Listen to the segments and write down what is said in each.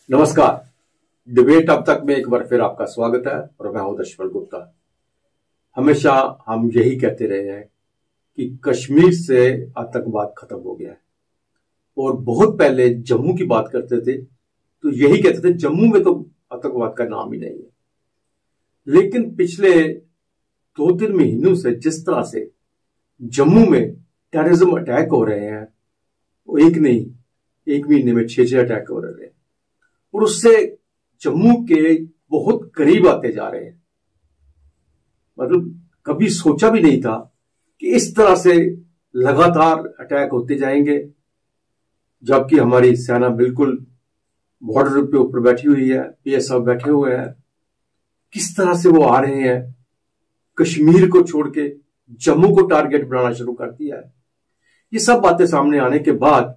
नमस्कार। डिबेट अब तक में एक बार फिर आपका स्वागत है और मैं हूं दशमल गुप्ता। हमेशा हम यही कहते रहे हैं कि कश्मीर से आतंकवाद खत्म हो गया है और बहुत पहले जम्मू की बात करते थे तो यही कहते थे जम्मू में तो आतंकवाद का नाम ही नहीं है। लेकिन पिछले 2-3 महीनों से जिस तरह से जम्मू में टेररिज्म अटैक हो रहे हैं, वो एक नहीं, एक महीने में 6 अटैक हो रहे हैं और उससे जम्मू के बहुत करीब आते जा रहे हैं। मतलब कभी सोचा भी नहीं था कि इस तरह से लगातार अटैक होते जाएंगे, जबकि हमारी सेना बिल्कुल बॉर्डर पे ऊपर बैठी हुई है, पीएसएफ बैठे हुए हैं। किस तरह से वो आ रहे हैं, कश्मीर को छोड़ के जम्मू को टारगेट बनाना शुरू कर दिया है। ये सब बातें सामने आने के बाद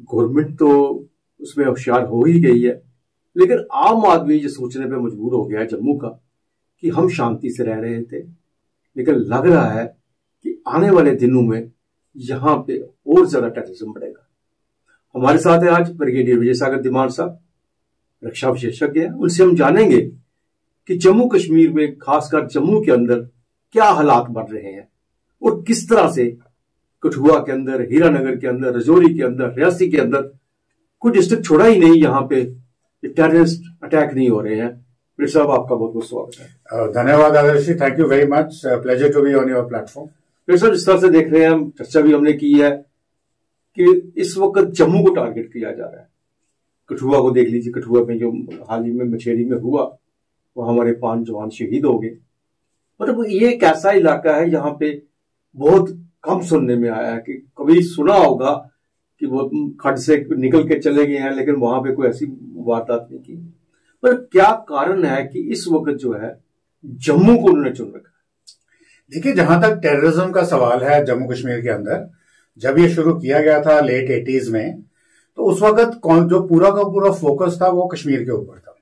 गवर्नमेंट तो उसमें होशियार हो ही गई है, लेकिन आम आदमी ये सोचने पे मजबूर हो गया है जम्मू का कि हम शांति से रह रहे थे, लेकिन लग रहा है कि आने वाले दिनों में यहां पे और ज्यादा टेररिज्म बढ़ेगा। हमारे साथ है आज ब्रिगेडियर विजय सागर दिमान साहब, रक्षा विशेषज्ञ हैं। उनसे हम जानेंगे कि जम्मू कश्मीर में, खासकर जम्मू के अंदर क्या हालात बढ़ रहे हैं और किस तरह से कठुआ के अंदर, हीरानगर के अंदर, राजौरी के अंदर, रियासी के अंदर कोई डिस्ट्रिक्ट छोड़ा ही नहीं यहाँ पे टेररिस्ट अटैक नहीं हो रहे हैं। प्रिय साहब, आपका बहुत बहुत स्वागत है। धन्यवाद Adarshi, thank you very much, pleasure to be on your platform. प्रिय साहब, जिस तरह से देख रहे हैं, हम चर्चा भी हमने की है कि इस वक्त जम्मू को टारगेट किया जा रहा है। कठुआ को देख लीजिए, कठुआ में जो हाल ही में मछेरी में हुआ, वो हमारे 5 जवान शहीद हो गए। मतलब ये एक ऐसा इलाका है यहाँ पे बहुत कम सुनने में आया है कि कभी सुना होगा कि वो खड्ड से निकल के चले गए हैं, लेकिन वहां पे कोई ऐसी वारदात नहीं की। पर क्या कारण है कि इस वक्त जो है जम्मू को उन्होंने चुन रखा है? देखिए, जहां तक टेररिज्म का सवाल है जम्मू कश्मीर के अंदर, जब ये शुरू किया गया था लेट 80s में, तो उस वक्त जो पूरा का पूरा फोकस था वो कश्मीर के ऊपर था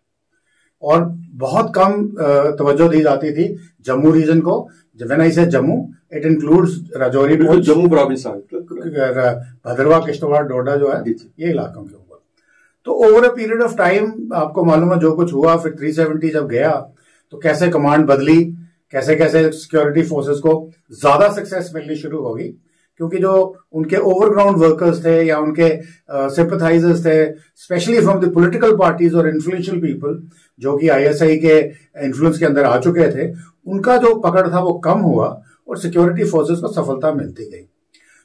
और बहुत कम तवज्जो दी जाती थी जम्मू रीजन को। When I say Jammu, it includes Rajouri, Jammu province, Bhaderwah, Kishtwar, Doda जो है, ये इलाकों के ऊपर। तो over a period of time आपको मालूम है जो कुछ हुआ। फिर 370 जब गया तो कैसे कमांड बदली, कैसे कैसे सिक्योरिटी फोर्सेस को ज्यादा सक्सेस मिलनी शुरू होगी, क्योंकि जो उनके ओवरग्राउंड वर्कर्स थे या उनके सिंपथाइजर्स थे, specially from the political parties और इन्फ्लुएंशियल पीपल जो कि आईएसआई के इन्फ्लुएंस के अंदर आ चुके थे, उनका जो पकड़ था वो कम हुआ और सिक्योरिटी फोर्सेस को सफलता मिलती गई।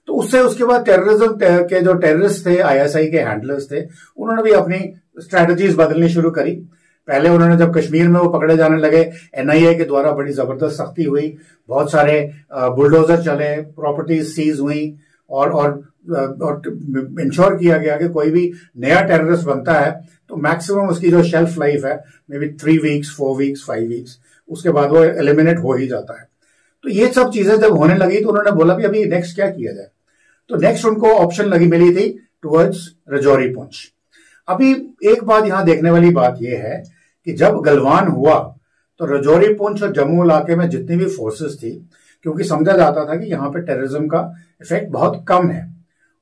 तो उसके बाद टेररिज्म के जो टेररिस्ट थे, आईएसआई के हैंडलर्स थे, उन्होंने भी अपनी स्ट्रेटजीज बदलनी शुरू करी। पहले उन्होंने जब कश्मीर में वो पकड़े जाने लगे, एनआईए के द्वारा बड़ी जबरदस्त सख्ती हुई, बहुत सारे बुलडोजर चले, प्रॉपर्टीज सीज हुई और इंश्योर किया गया कि कोई भी नया टेररिस्ट बनता है तो मैक्सिमम उसकी जो शेल्फ लाइफ है may be 3 weeks, 4 weeks, 5 weeks, उसके बाद वो एलिमिनेट हो ही जाता है। तो ये सब चीजें जब होने लगी तो उन्होंने बोला भी अभी नेक्स्ट क्या किया जाए। तो नेक्स्ट उनको ऑप्शन मिली थी टुवर्ड्स राजौरी पुंछ। अभी एक बात यहां देखने वाली बात यह है कि जब गलवान हुआ तो राजौरी पुंछ और जम्मू इलाके में जितनी भी फोर्सेस थी, क्योंकि समझा जाता था कि यहाँ पे टेररिज्म का इफेक्ट बहुत कम है,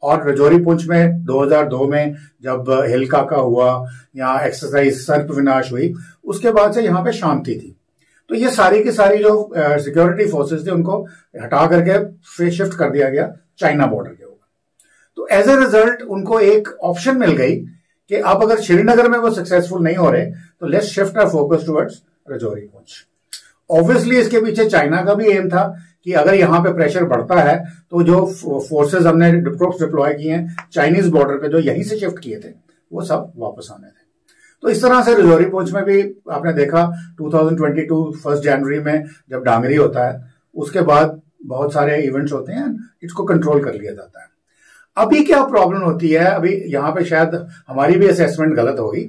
और राजौरी पुंछ में 2002 में जब हिलका का हुआ या एक्सरसाइज सर्प विनाश हुई, उसके बाद से यहाँ पे शांति थी। तो ये सारी की सारी जो सिक्योरिटी फोर्सेस थे उनको हटा करके फिर शिफ्ट कर दिया गया चाइना बॉर्डर के ऊपर। तो एज ए रिजल्ट उनको एक ऑप्शन मिल गई कि अब अगर श्रीनगर में वो सक्सेसफुल नहीं हो रहे तो let's shift our focus towards Rajouri Poonch. Obviously इसके पीछे चाइना का भी एम था कि अगर यहाँ पे प्रेशर बढ़ता है तो जो फोर्सेस हमने डिप्लॉय किए हैं चाइनीज बॉर्डर पे, जो यहीं से शिफ्ट किए थे, वो सब वापस आने थे। तो इस तरह से राजौरी पुंछ में भी आपने देखा 2022 1 जनवरी में जब डांगरी होता है, उसके बाद बहुत सारे इवेंट्स होते हैं, इसको कंट्रोल कर लिया जाता है। अभी क्या प्रॉब्लम होती है, अभी यहाँ पे शायद हमारी भी असेसमेंट गलत होगी।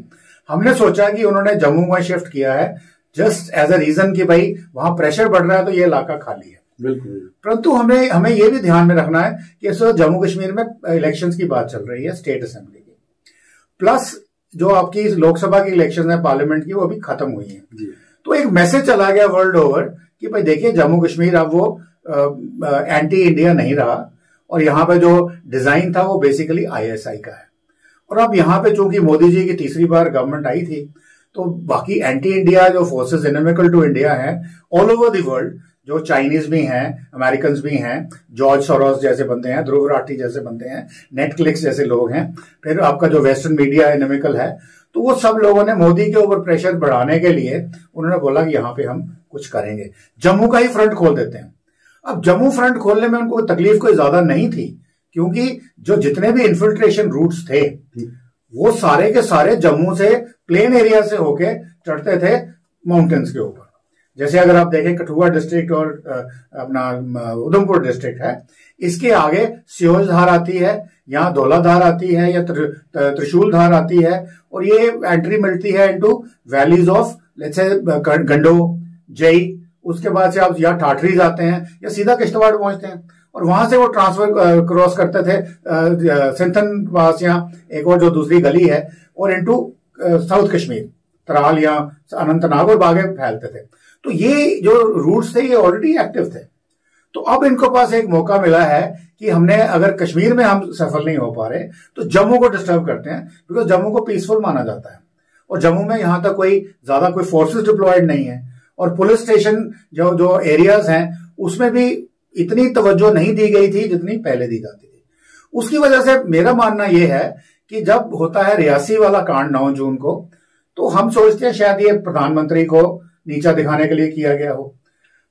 हमने सोचा कि उन्होंने जम्मू में शिफ्ट किया है जस्ट एज अ रीजन कि भाई वहां प्रेशर बढ़ रहा है तो ये इलाका खाली है। बिल्कुल। परंतु हमें ये भी ध्यान में रखना है कि इस वक्त जम्मू कश्मीर में इलेक्शंस की बात चल रही है, स्टेट असेंबली की, प्लस जो आपकी लोकसभा की इलेक्शन है पार्लियामेंट की, वो अभी खत्म हुई है। तो एक मैसेज चला गया वर्ल्ड ओवर कि भाई देखिए जम्मू कश्मीर अब वो एंटी इंडिया नहीं रहा और यहाँ पे जो डिजाइन था वो बेसिकली आईएसआई का है। और अब यहाँ पे चूंकि मोदी जी की तीसरी बार गवर्नमेंट आई थी, तो बाकी एंटी इंडिया जो फोर्सेस इनमिकल टू इंडिया हैं ऑल ओवर द वर्ल्ड, जो चाइनीज भी हैं, अमेरिकन भी हैं, जॉर्ज सोरोस जैसे बंदे हैं, ध्रुव राठी जैसे बंदे हैं, नेटफ्लिक्स जैसे लोग हैं, फिर आपका जो वेस्टर्न मीडिया इनमिकल है, तो वो सब लोगों ने मोदी के ऊपर प्रेशर बढ़ाने के लिए उन्होंने बोला कि यहाँ पे हम कुछ करेंगे, जम्मू का ही फ्रंट खोल देते हैं। अब जम्मू फ्रंट खोलने में उनको तकलीफ कोई ज्यादा नहीं थी, क्योंकि जो जितने भी इन्फिल्ट्रेशन रूट्स थे वो सारे के सारे जम्मू से प्लेन एरिया से होके चढ़ते थे माउंटेन्स के ऊपर। जैसे अगर आप देखें कठुआ डिस्ट्रिक्ट और अपना उधमपुर डिस्ट्रिक्ट है, इसके आगे सियोज धार आती है, यहाँ धौलाधार आती है या त्रिशूल धार आती है, और ये एंट्री मिलती है into valleys of let's say गंडो, जई, उसके बाद से आप या ठाठरी जाते हैं या सीधा किश्तवाड़ पहुंचते हैं, और वहां से वो ट्रांसफर क्रॉस करते थे सिंथन पास या एक और जो दूसरी गली है, और इनटू साउथ कश्मीर, त्राल या अनंतनाग और बागे फैलते थे। तो ये जो रूट्स थे ये ऑलरेडी एक्टिव थे। तो अब इनको पास एक मौका मिला है कि हमने अगर कश्मीर में हम सफल नहीं हो पा रहे तो जम्मू को डिस्टर्ब करते हैं, बिकॉज जम्मू को पीसफुल माना जाता है और जम्मू में यहां तक कोई ज्यादा कोई फोर्सेस डिप्लॉयड नहीं है, और पुलिस स्टेशन जो जो एरियाज हैं उसमें भी इतनी तवज्जो नहीं दी गई थी जितनी पहले दी जाती थी। उसकी वजह से मेरा मानना यह है कि जब होता है रियासी वाला कांड 9 जून को, तो हम सोचते हैं शायद ये प्रधानमंत्री को नीचा दिखाने के लिए किया गया हो,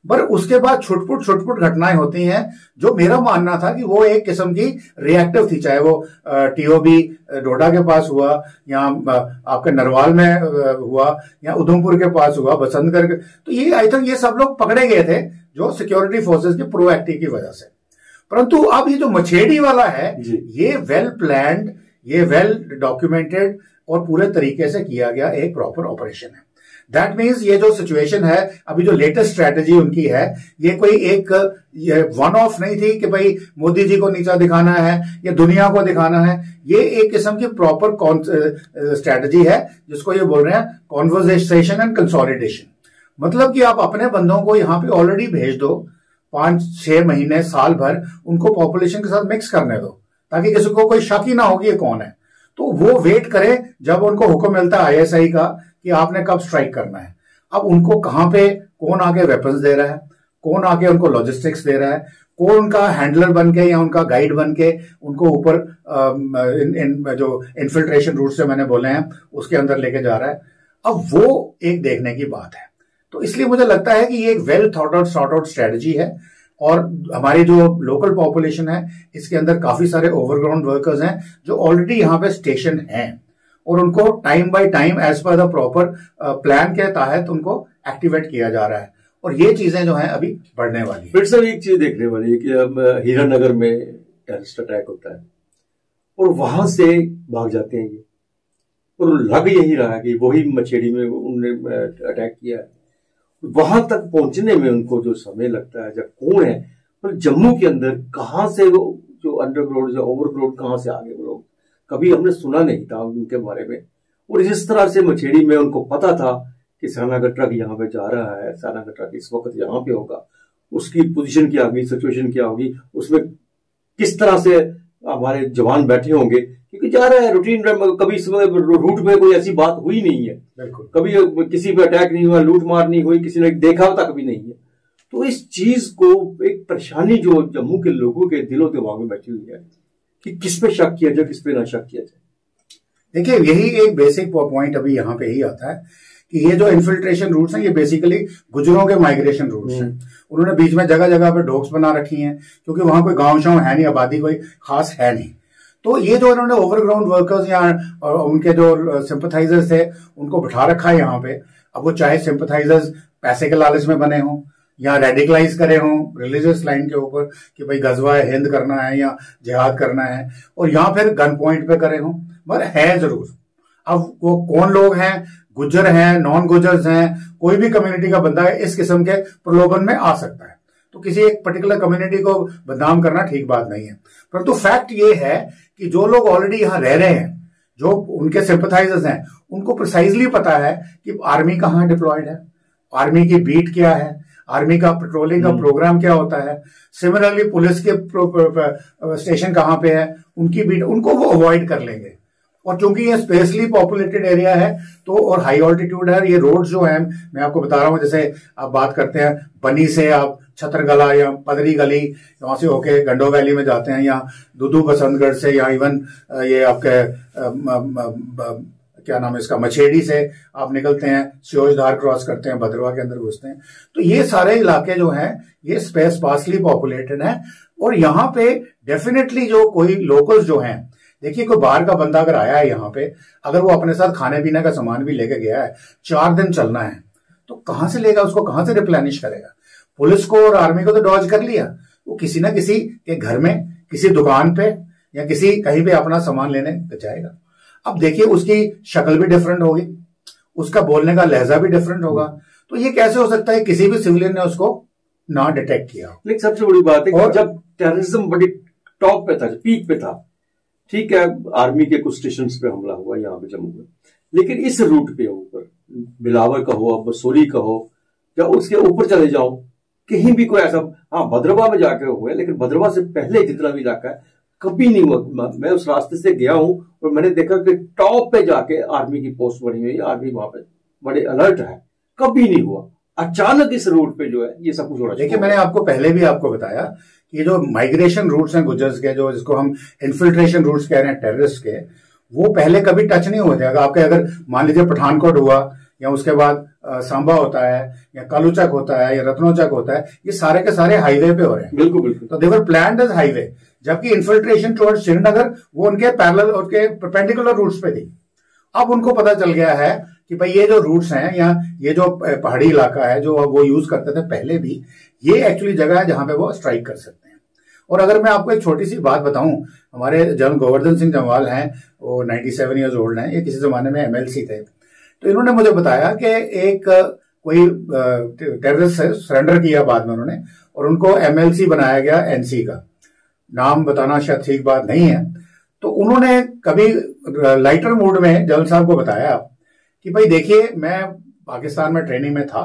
पर उसके बाद छुटपुट घटनाएं होती हैं जो मेरा मानना था कि वो एक किस्म की रिएक्टिव थी, चाहे वो टीओबी डोडा के पास हुआ या आपके नरवाल में हुआ या उधमपुर के पास हुआ, बसंतगढ़, तो ये आई थिंक ये सब लोग पकड़े गए थे जो सिक्योरिटी फोर्सेस के प्रोएक्टिव की वजह से। परंतु अब ये जो मछेड़ी वाला है ये वेल प्लान्ड, ये वेल डॉक्यूमेंटेड और पूरे तरीके से किया गया एक प्रॉपर ऑपरेशन है। दैट मीन्स ये जो सिचुएशन है, अभी जो लेटेस्ट स्ट्रेटेजी उनकी है, ये कोई एक वन ऑफ नहीं थी कि भाई मोदी जी को नीचा दिखाना है या दुनिया को दिखाना है। ये एक किस्म की प्रॉपर स्ट्रेटेजी है जिसको ये बोल रहे हैं कॉन्वर्सेशन एंड कंसोलिडेशन। मतलब कि आप अपने बंदों को यहाँ पे ऑलरेडी भेज दो, 5-6 महीने साल भर उनको पॉपुलेशन के साथ मिक्स करने दो, ताकि किसी को कोई शक ही ना हो कि ये कौन है। तो वो वेट करें जब उनको हुक्म मिलता है आईएसआई का कि आपने कब स्ट्राइक करना है। अब उनको कहां पे कौन आके वेपन्स दे रहा है, कौन आके उनको लॉजिस्टिक्स दे रहा है, कौन उनका हैंडलर बन के या उनका गाइड बन के उनको ऊपर जो इन्फिल्ट्रेशन रूट से मैंने बोले हैं उसके अंदर लेके जा रहा है, अब वो एक देखने की बात है। तो इसलिए मुझे लगता है कि ये एक well thought out sort out strategy है, और हमारी जो लोकल पॉपुलेशन है इसके अंदर काफी सारे ओवरग्राउंड वर्कर्स हैं जो ऑलरेडी यहाँ पे स्टेशन हैं, और उनको time by time as per the proper plan के तहत उनको एक्टिवेट किया जा रहा है, और ये चीजें जो हैं अभी बढ़ने वाली है। फिर सर एक चीज देखने वाली है कि अब हीरानगर में टेररिस्ट अटैक होता है और वहां से भाग जाते हैं ये, और लग यही रहा है कि वही मछेड़ी में उन्होंने अटैक किया है। वहां तक पहुंचने में उनको जो समय लगता है, जब कौन है, पर जम्मू के अंदर कहां से वो जो अंडरग्राउंड जो ओवरग्राउंड कहां से आ गए वो लोग, कभी हमने सुना नहीं था उनके बारे में। और जिस तरह से मछेड़ी में उनको पता था कि सेना का ट्रक यहाँ पे जा रहा है, सेना का ट्रक इस वक्त यहाँ पे होगा, उसकी पोजीशन क्या होगी, सिचुएशन क्या होगी, उसमें किस तरह से हमारे जवान बैठे होंगे, क्योंकि जा रहा है रूटीन, कभी इस रूट में कोई ऐसी बात हुई नहीं है, कभी किसी पे अटैक नहीं हुआ, लूट मार नहीं हुई, किसी ने देखा तक भी नहीं है। तो इस चीज को एक परेशानी जो जम्मू के लोगों के दिलों दिमाग में बैठी हुई है कि किस पे शक किया जाए, किस पे ना शक किया जाए। देखिए यही एक बेसिक पॉइंट अभी यहाँ पे ही आता है कि ये जो इन्फिल्ट्रेशन रूट्स हैं ये बेसिकली गुजरों के माइग्रेशन रूट्स हैं। उन्होंने बीच में जगह जगह पे डॉक्स बना रखी हैं, क्योंकि वहां कोई गांव शांव है नहीं, आबादी कोई खास है नहीं। तो ये जो इन्होंने ओवरग्राउंड वर्कर्स या उनके जो सिंपथाइजर्स थे उनको बिठा रखा है यहाँ पे। अब वो चाहे सिंपथाइजर्स पैसे के लालच में बने हों या रेडिकलाइज करे हों रिलीजियस लाइन के ऊपर कि भाई गजवा हिंद करना है या जिहाद करना है, और यहाँ फिर गन पॉइंट पे करे हों, मगर है जरूर। अब वो कौन लोग हैं, गुज्जर हैं, नॉन गुज्जर्स हैं, कोई भी कम्युनिटी का बंदा इस किस्म के प्रलोभन में आ सकता है। तो किसी एक पर्टिकुलर कम्युनिटी को बदनाम करना ठीक बात नहीं है, परंतु फैक्ट ये है कि जो लोग ऑलरेडी यहाँ रह रहे हैं, जो उनके सिंपथाइजर्स हैं, उनको प्रिसाइजली पता है कि आर्मी कहाँ डिप्लॉयड है, आर्मी की बीट क्या है, आर्मी का पेट्रोलिंग का प्रोग्राम क्या होता है, सिमिलरली पुलिस के स्टेशन कहाँ पे है, उनकी बीट, उनको वो अवॉइड कर लेंगे। और चूंकि ये स्पेसली पॉपुलेटेड एरिया है तो और हाई ऑल्टीट्यूड है, ये रोड जो है मैं आपको बता रहा हूं, जैसे आप बात करते हैं बनी से आप छतरगला या पदरी गली वहां से होके गंडो वैली में जाते हैं, या दुदू बसंतगढ़ से, या इवन ये आपके क्या नाम है इसका मछेड़ी से आप निकलते हैं, सियोजधार क्रॉस करते हैं, भद्रवा के अंदर घुसते हैं। तो ये सारे इलाके जो हैं ये स्पेसली पॉपुलेटेड हैं। और यहाँ पे डेफिनेटली जो कोई लोकल्स जो हैं, देखिए कोई बाहर का बंदा अगर आया है यहाँ पे, अगर वो अपने साथ खाने पीने का सामान भी लेके गया है, 4 दिन चलना है, तो कहां से लेगा उसको, कहां से रिप्लेनिश करेगा? पुलिस को और आर्मी को तो डॉज कर लिया, वो किसी ना किसी के घर में, किसी दुकान पे या किसी कहीं पे अपना सामान लेने जाएगा। अब देखिए उसकी शक्ल भी डिफरेंट होगी, उसका बोलने का लहजा भी डिफरेंट होगा, तो ये कैसे हो सकता है किसी भी सिविलियन ने उसको ना डिटेक्ट किया? लेकिन सबसे बड़ी बात है कि जब टेररिज्म बड़ी टॉप पे था, पीक पे था, ठीक है, आर्मी के कुछ स्टेशन पे हमला हुआ यहाँ पे जम्मू में, लेकिन इस रूट पे ऊपर बिलावर का हो, बसोली का हो, या उसके ऊपर चले जाओ, कहीं भी कोई ऐसा, हाँ भद्रवा में जाके हुए, लेकिन भद्रवा से पहले जितना भी इलाका है कभी नहीं हुआ। मैं उस रास्ते से गया हूं और मैंने देखा कि टॉप पे जाके आर्मी की पोस्ट बनी हुई है, आर्मी वहां पे बड़े अलर्ट है, कभी नहीं हुआ। अचानक इस रूट पे जो है ये सब कुछ हो रहा है। देखिए मैंने आपको पहले भी आपको बताया कि जो माइग्रेशन रूट्स हैं गुजर्स के, जो जिसको हम इन्फिल्ट्रेशन रूट्स कह रहे हैं टेररिस्ट के, वो पहले कभी टच नहीं हुए थे। आपके अगर मान लीजिए पठानकोट हुआ, या उसके बाद सांबा होता है, या कालूचक होता है, या रत्नोचक होता है, ये सारे के सारे हाईवे पे हो रहे हैं। बिल्कुल बिल्कुल। तो देवर प्लान्ड एज हाईवे, जबकि इन्फिल्ट्रेशन टुवर्ड्स श्रीनगर वो उनके पैरेलल, उनके परपेंडिकुलर रूट्स पे थी। अब उनको पता चल गया है कि भाई ये जो रूट्स हैं, या ये जो पहाड़ी इलाका है जो वो यूज करते थे पहले भी, ये एक्चुअली जगह है जहां पे वो स्ट्राइक कर सकते हैं। और अगर मैं आपको एक छोटी सी बात बताऊं, हमारे जनरल गोवर्धन सिंह जम्वाल हैं, वो 97 ईयर्स ओल्ड हैं, ये किसी जमाने में MLC थे। तो इन्होंने मुझे बताया कि एक कोई टेररिस्ट से सरेंडर किया बाद में उन्होंने, और उनको MLC बनाया गया NC का। नाम बताना शायद ठीक बात नहीं है। तो उन्होंने कभी लाइटर मूड में जनरल साहब को बताया कि भाई देखिए मैं पाकिस्तान में ट्रेनिंग में था,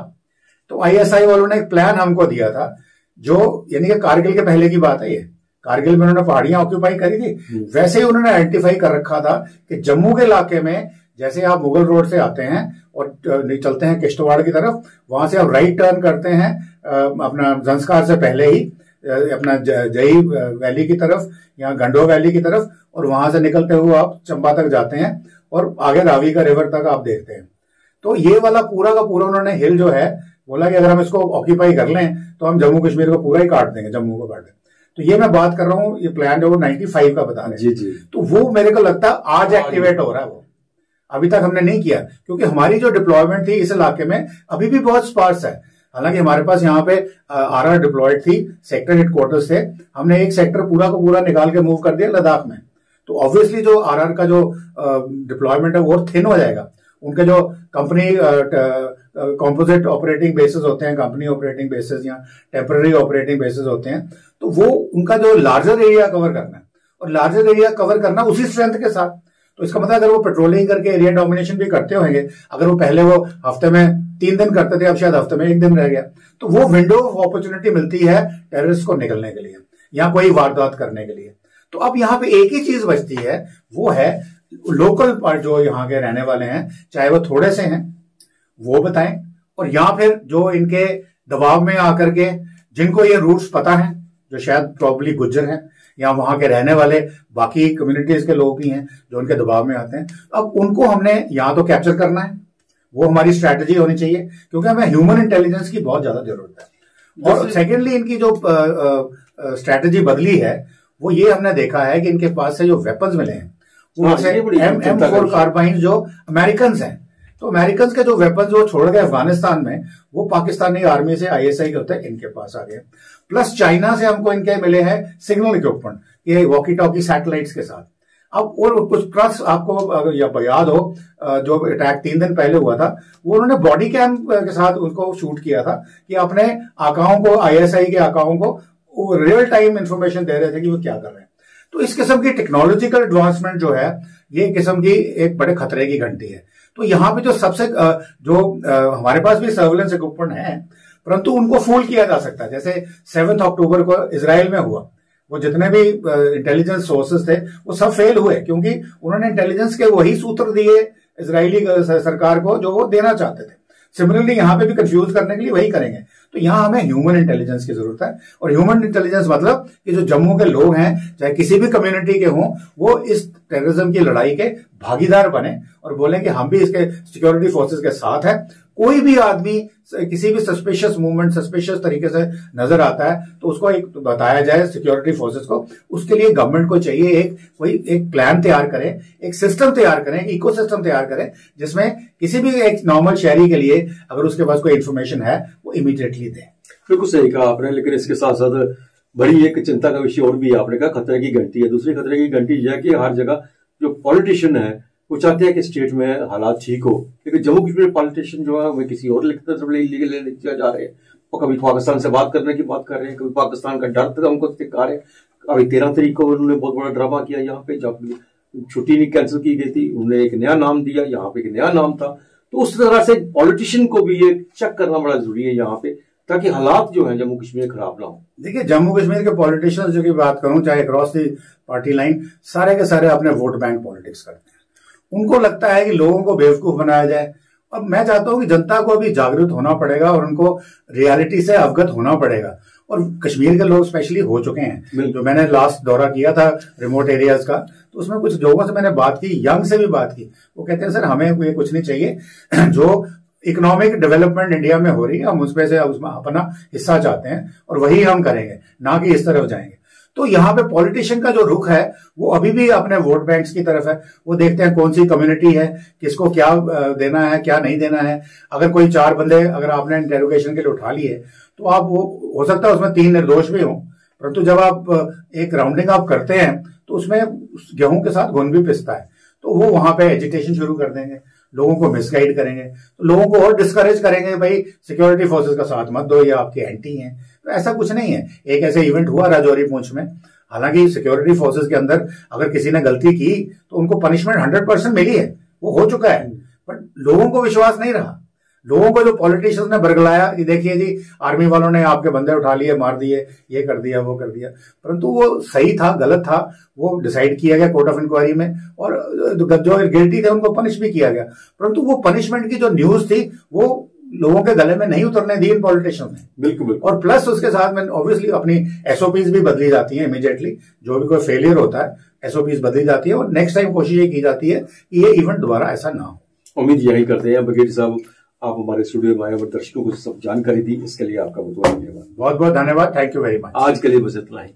तो ISI वालों ने एक प्लान हमको दिया था, जो यानी कि कारगिल के पहले की बात है, ये कारगिल में उन्होंने पहाड़ियां ऑक्यूपाई करी थी, वैसे ही उन्होंने आइडेंटिफाई कर रखा था कि जम्मू के इलाके में जैसे आप मुगल रोड से आते हैं और चलते हैं किश्तवाड़ की तरफ, वहां से आप राइट टर्न करते हैं अपना जंस्कार से पहले ही अपना जई वैली की तरफ या गंडो वैली की तरफ, और वहां से निकलते हुए आप चंबा तक जाते हैं और आगे रावी का रिवर तक आप देखते हैं। तो ये वाला पूरा का पूरा उन्होंने हिल जो है, बोला कि अगर हम इसको ऑक्यूपाई कर लें तो हम जम्मू कश्मीर को पूरा ही काट देंगे, जम्मू को काट देंगे। तो ये मैं बात कर रहा हूँ, ये प्लान जो 95 का बता रहे हैं। जी जी। तो वो मेरे को लगता है आज एक्टिवेट हो रहा है, वो अभी तक हमने नहीं किया, क्योंकि हमारी जो डिप्लॉयमेंट थी इस इलाके में अभी भी बहुत स्पार्स है। हालांकि हमारे पास यहाँ पे RR डिप्लॉयड थी, सेक्टर हेडक्वार्टर्स थे, हमने एक सेक्टर पूरा का पूरा निकाल के मूव कर दिया लद्दाख में। तो ऑब्वियसली जो RR का जो डिप्लॉयमेंट है वो थिन हो जाएगा। उनके जो कंपनी कॉम्पोजिट ऑपरेटिंग बेसिस होते हैं, कंपनी ऑपरेटिंग बेसिस या टेम्पररी ऑपरेटिंग बेसिस होते हैं, तो वो उनका जो लार्जर एरिया कवर करना है, और लार्जर एरिया कवर करना उसी स्ट्रेंथ के साथ। तो इसका मतलब अगर वो पेट्रोलिंग करके एरिया डोमिनेशन भी करते होंगे, अगर वो पहले वो हफ्ते में 3 दिन करते थे, अब शायद हफ्ते में 1 दिन रह गया, तो वो विंडो ऑफ अपॉर्चुनिटी मिलती है टेररिस्ट को निकलने के लिए या कोई वारदात करने के लिए। तो अब यहाँ पे एक ही चीज बचती है, वो है लोकल जो यहाँ के रहने वाले हैं, चाहे वो थोड़े से हैं, वो बताएं, और या फिर जो इनके दबाव में आकर के जिनको ये रूट्स पता है, जो शायद प्रॉब्ली गुज्जर हैं या वहां के रहने वाले बाकी कम्युनिटीज के लोग भी हैं जो उनके दबाव में आते हैं, अब उनको हमने यहाँ तो कैप्चर करना है, वो हमारी स्ट्रैटेजी होनी चाहिए, क्योंकि हमें ह्यूमन इंटेलिजेंस की बहुत ज्यादा जरूरत है। और सेकेंडली इनकी जो स्ट्रैटेजी बदली है, वो ये हमने देखा है कि इनके पास से जो वेपन्स मिले हैं, वो M4 कार्बाइन जो अमेरिकन हैं, तो अमेरिकन के जो वेपन्स वो छोड़ गए अफगानिस्तान में, वो पाकिस्तानी आर्मी से ISI के होते हैं, इनके पास आ गए। प्लस चाइना से हमको इनके मिले हैं सिग्नल इक्विपमेंट, ये वॉकी टॉकी सैटेलाइट्स के साथ। अब और कुछ प्लस आपको याद हो, जो अटैक 3 दिन पहले हुआ था, वो उन्होंने बॉडी कैम के साथ उनको शूट किया था कि अपने आकाओं को, ISI के आकाओं को रियल टाइम इंफॉर्मेशन दे रहे थे कि वो क्या कर रहे हैं। तो इस किस्म की टेक्नोलॉजिकल एडवांसमेंट जो है, ये किस्म की एक बड़े खतरे की घंटी है। तो यहाँ पे जो सबसे हमारे पास भी सर्वेलेंस इक्विपमेंट है, परंतु उनको फूल किया जा सकता है। जैसे 7 अक्टूबर को इजराइल में हुआ, वो जितने भी इंटेलिजेंस सोर्सेस थे वो सब फेल हुए, क्योंकि उन्होंने इंटेलिजेंस के वही सूत्र दिए इजरायली सरकार को जो वो देना चाहते थे। सिमिलरली यहाँ पे भी कंफ्यूज करने के लिए वही करेंगे। तो यहाँ हमें ह्यूमन इंटेलिजेंस की जरूरत है, और ह्यूमन इंटेलिजेंस मतलब कि जो जम्मू के लोग हैं, चाहे किसी भी कम्युनिटी के हों, वो इस टेररिज्म की लड़ाई के भागीदार बने और बोलें कि हम भी इसके सिक्योरिटी फोर्सेस के साथ हैं। कोई भी आदमी किसी भी सस्पिशियस मूवमेंट, सस्पिशियस तरीके से नजर आता है तो उसको एक बताया जाए सिक्योरिटी फोर्सेस को। उसके लिए गवर्नमेंट को चाहिए एक प्लान तैयार करें, एक सिस्टम तैयार करें, इकोसिस्टम तैयार करें, जिसमें किसी भी एक नॉर्मल शहरी के लिए अगर उसके पास कोई इंफॉर्मेशन है वो इमीडिएटली दें। बिल्कुल सही कहा आपने, लेकिन इसके साथ साथ बड़ी एक चिंता का विषय और भी है। आपने कहा खतरे की घंटी है। दूसरी खतरे की घंटी यह है कि हर जगह जो पॉलिटिशियन है वो चाहते हैं कि स्टेट में हालात ठीक हो, लेकिन जम्मू कश्मीर पॉलिटिशियन जो है वो किसी और तरफ ले जा रहे हैं। वो कभी पाकिस्तान से बात करने की बात कर रहे हैं, कभी पाकिस्तान का डर तो हमको दिखा रहे हैं। अभी 13 तारीख को उन्होंने बहुत बड़ा ड्रामा किया यहाँ पे, जब छुट्टी नहीं कैंसिल की गई थी, उन्होंने एक नया नाम दिया, यहाँ पे एक नया नाम था। तो उस तरह से पॉलिटिशियन को भी ये चेक करना बड़ा जरूरी है यहाँ पे, ताकि हालात जो हैं जम्मू कश्मीर खराब ना हो। देखिए, जम्मू कश्मीर के पॉलिटिशियंस जो की बात करूं, चाहे अक्रॉस दी पार्टी लाइन, सारे के सारे अपने वोट बैंक पॉलिटिक्स करते हैं। उनको लगता है कि लोगों को बेवकूफ बनाया जाए, और मैं चाहता हूं कि जनता को अभी जागरूक होना पड़ेगा और उनको रियलिटी से अवगत होना पड़ेगा। और कश्मीर के लोग स्पेशली हो चुके हैं। जो मैंने लास्ट दौरा किया था रिमोट एरियाज का, तो उसमें कुछ लोगों से मैंने बात की, यंग से भी बात की। वो कहते हैं सर हमें ये कुछ नहीं चाहिए, जो इकोनॉमिक डेवलपमेंट इंडिया में हो रही है हम उसमें से उसमें अपना हिस्सा चाहते हैं और वही हम करेंगे, ना कि इस तरफ जाएंगे। तो यहाँ पे पॉलिटिशियन का जो रुख है वो अभी भी अपने वोट बैंक्स की तरफ है। वो देखते हैं कौन सी कम्युनिटी है, किसको क्या देना है, क्या नहीं देना है। अगर कोई 4 बंदे अगर आपने इंटेरोगेशन के लिए उठा लिए तो आप वो हो सकता है उसमें 3 निर्दोष भी हों, परंतु जब आप एक राउंडिंग आप करते हैं तो उसमें गेहूं के साथ घुन भी पिसता है। तो वो वहां पे एजिटेशन शुरू कर देंगे, लोगों को मिसगाइड करेंगे, तो लोगों को और डिस्करेज करेंगे, भाई सिक्योरिटी फोर्सेस का साथ मत दो, ये आपके एंटी हैं। तो ऐसा कुछ नहीं है। एक ऐसे इवेंट हुआ राजौरी पुंछ में, हालांकि सिक्योरिटी फोर्सेस के अंदर अगर किसी ने गलती की तो उनको पनिशमेंट 100% मिली है, वो हो चुका है, बट लोगों को विश्वास नहीं रहा। लोगों को जो पॉलिटिशियंस ने बरगलाया कि देखिए जी आर्मी वालों ने आपके बंदे उठा लिए, मार दिए, ये कर दिया, वो कर दिया, परंतु वो सही था गलत था वो डिसाइड किया गया कोर्ट ऑफ इंक्वायरी में, और जो गिल्टी थे उनको पनिश भी किया गया। परंतु वो पनिशमेंट की जो न्यूज थी वो लोगों के गले में नहीं उतरने दी इन पॉलिटिशियंस ने। बिल्कुल। और प्लस उसके साथ में ऑब्वियसली अपनी एसओपीज भी बदली जाती है इमीडिएटली। जो भी कोई फेलियर होता है एसओपीज बदली जाती है और नेक्स्ट टाइम कोशिश ये की जाती है कि ये इवेंट दोबारा ऐसा ना हो। उम्मीद यही करते हैं। बघेल साहब, आप हमारे स्टूडियो में आए और दर्शकों को सब जानकारी दी, इसके लिए आपका बहुत बहुत धन्यवाद। बहुत बहुत धन्यवाद, थैंक यू वेरी मच। आज के लिए बस इतना ही।